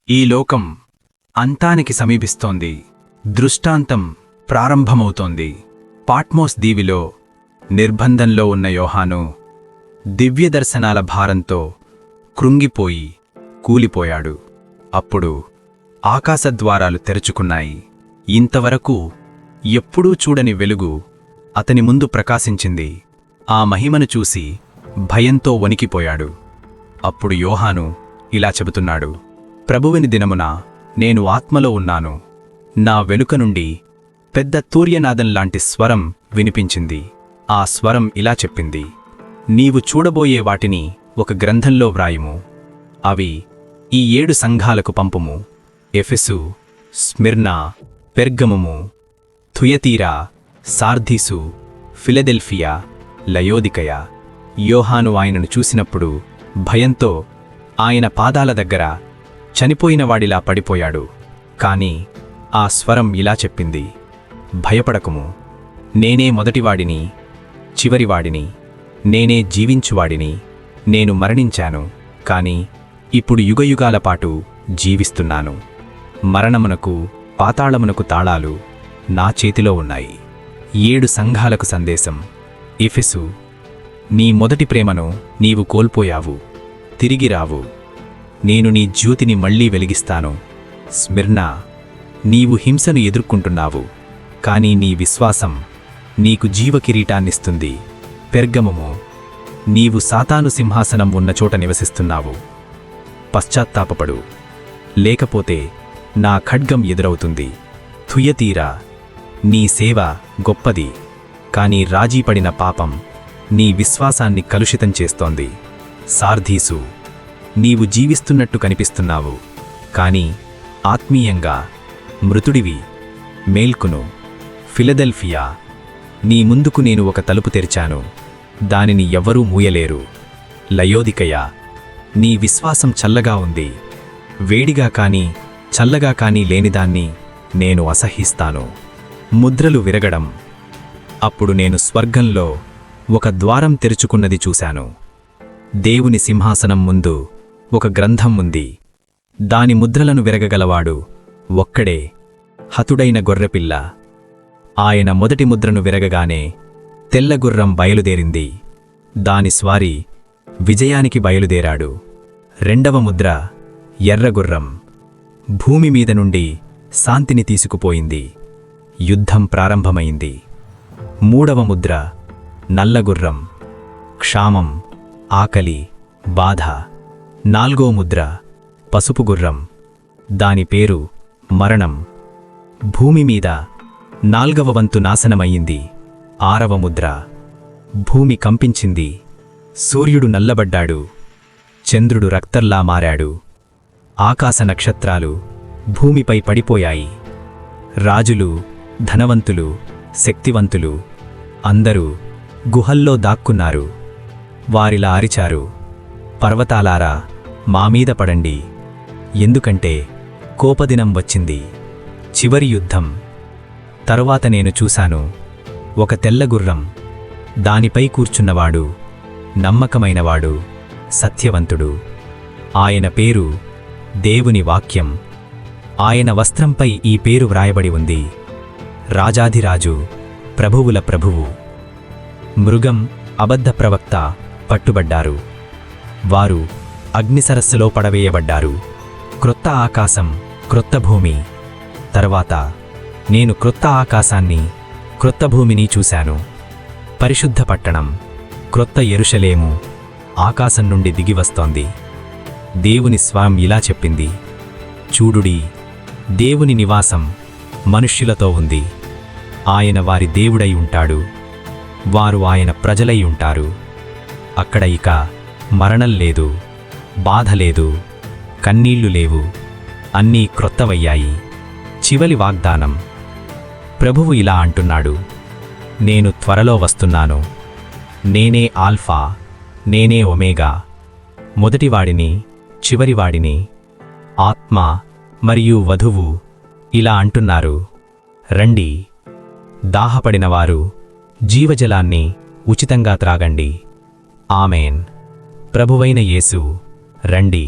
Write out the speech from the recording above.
ఈ లోకం అంతానికి సమీపిస్తోంది. దృష్టాంతం ప్రారంభమవుతోంది. పాట్మోస్ దీవిలో నిర్బంధంలో ఉన్న యోహాను దివ్యదర్శనాల భారంతో కృంగిపోయి కూలిపోయాడు. అప్పుడు ఆకాశద్వారాలు తెరుచుకున్నాయి. ఇంతవరకు ఎప్పుడూ చూడని వెలుగు అతని ముందు ప్రకాశించింది. ఆ మహిమను చూసి భయంతో వణికిపోయాడు. అప్పుడు యోహాను ఇలా చెబుతున్నాడు: ప్రభువుని దినమున నేను ఆత్మలో ఉన్నాను. నా వెనుక నుండి పెద్ద తూర్యనాదంలాంటి స్వరం వినిపించింది. ఆ స్వరం ఇలా చెప్పింది: నీవు చూడబోయే వాటిని ఒక గ్రంథంలో వ్రాయుము. అవి ఈ 7 సంఘాలకు పంపుము: ఎఫెసు, స్మిర్నా, పెర్గముము, థుయతీరా, సార్దీసు, ఫిలదెల్ఫియా, లయోదికయ. యోహాను ఆయనను చూసినప్పుడు భయంతో ఆయన పాదాల దగ్గర చనిపోయినవాడిలా పడిపోయాడు. కాని ఆ స్వరం ఇలా చెప్పింది: భయపడకుము, నేనే మొదటివాడిని, చివరివాడిని, నేనే జీవించువాడిని. నేను మరణించాను, కాని ఇప్పుడు యుగయుగాల పాటు జీవిస్తున్నాను. మరణమునకు పాతాళమునకు తాళాలు నా చేతిలో ఉన్నాయి. 7 సంఘాలకు సందేశం: ఎఫెసు, నీ మొదటి ప్రేమను నీవు కోల్పోయావు, తిరిగి రావు. నేను నీ జ్యోతిని మళ్లీ వెలిగిస్తాను. స్మిర్నా, నీవు హింసను ఎదుర్కొంటున్నావు, కాని నీ విశ్వాసం నీకు జీవకిరీటాన్నిస్తుంది. పెర్గముము, నీవు సాతాను సింహాసనం ఉన్న చోట నివసిస్తున్నావు. పశ్చాత్తాపపడు, లేకపోతే నా ఖడ్గం ఎదురవుతుంది. థుయతీరా, నీ సేవ గొప్పది, కాని రాజీపడిన పాపం నీ విశ్వాసాన్ని కలుషితం చేస్తోంది. సార్దీసు, నీవు జీవిస్తున్నట్టు కనిపిస్తున్నావు, కాని ఆత్మీయంగా మృతుడివి. మేల్కును. ఫిలదెల్ఫియా, నీ ముందుకు నేను ఒక తలుపు తెరిచాను, దానిని ఎవ్వరూ మూయలేరు. లయోదికయ, నీ విశ్వాసం చల్లగా ఉంది. వేడిగా కాని చల్లగా కాని లేనిదాన్ని నేను అసహ్యిస్తాను. ముద్రలు విరగడం. అప్పుడు నేను స్వర్గంలో ఒక ద్వారం తెరుచుకున్నది చూశాను. దేవుని సింహాసనం ముందు ఒక గ్రంథం ఉంది. దాని ముద్రలను విరగగలవాడు ఒక్కడే, హతుడైన గొర్రెపిల్ల. ఆయన మొదటి ముద్రను విరగగానే తెల్లగుర్రం బయలుదేరింది. దాని స్వారీ విజయానికి బయలుదేరాడు. రెండవ ముద్ర ఎర్రగుర్రం భూమి మీద నుండి శాంతిని తీసుకుపోయింది. యుద్ధం ప్రారంభమైంది. మూడవ ముద్ర నల్లగుర్రం క్షామం, ఆకలి, బాధ. నాల్గో ముద్ర పసుపు గుర్రం, దాని పేరు మరణం. భూమి మీద 4వ వంతు నాశనమయ్యింది. 6వ ముద్ర భూమి కంపించింది. సూర్యుడు నల్లబడ్డాడు, చంద్రుడు రక్తంలా మారాడు. ఆకాశ నక్షత్రాలు భూమిపై పడిపోయాయి. రాజులు, ధనవంతులు, శక్తివంతులు అందరూ గుహల్లో దాక్కున్నారు. వారిలా అరిచారు: పర్వతాలారా, మామీద పడండి, ఎందుకంటే కోపదినం వచ్చింది. చివరి యుద్ధం. తరువాత నేను చూశాను ఒక తెల్లగుర్రం. దానిపై కూర్చున్నవాడు నమ్మకమైనవాడు, సత్యవంతుడు. ఆయన పేరు దేవుని వాక్యం. ఆయన వస్త్రంపై ఈ పేరు వ్రాయబడి ఉంది: రాజాధిరాజు, ప్రభువుల ప్రభువు. మృగం, అబద్ధ ప్రవక్త పట్టుబడ్డారు. వారు అగ్నిసరస్సులో పడవేయబడ్డారు. క్రొత్త ఆకాశం, క్రొత్త భూమి. తర్వాత నేను క్రొత్త ఆకాశాన్ని, క్రొత్త భూమిని చూశాను. పరిశుద్ధ పట్టణం, క్రొత్త యెరూషలేము ఆకాశం నుండి దిగివస్తోంది. దేవుని స్వరం ఇలా చెప్పింది: చూడుడి, దేవుని నివాసం మనుష్యులతో ఉంది. ఆయన వారి దేవుడై ఉంటాడు, వారు ఆయన ప్రజలై ఉంటారు. అక్కడ ఇక మరణం లేదు, బాధ లేదు, కన్నీళ్లు లేవు, అన్నీ క్రొత్తవయ్యాయి. చివలి వాగ్దానం. ప్రభువు ఇలా అంటున్నాడు: నేను త్వరలో వస్తున్నాను. నేనే ఆల్ఫా, నేనే ఒమేగా, మొదటివాడిని, చివరివాడిని. ఆత్మ మరియు వధువు ఇలా అంటున్నారు: రండి. దాహపడినవారు జీవజలాన్ని ఉచితంగా త్రాగండి. ఆమేన్. ప్రభువైన యేసు, రండి.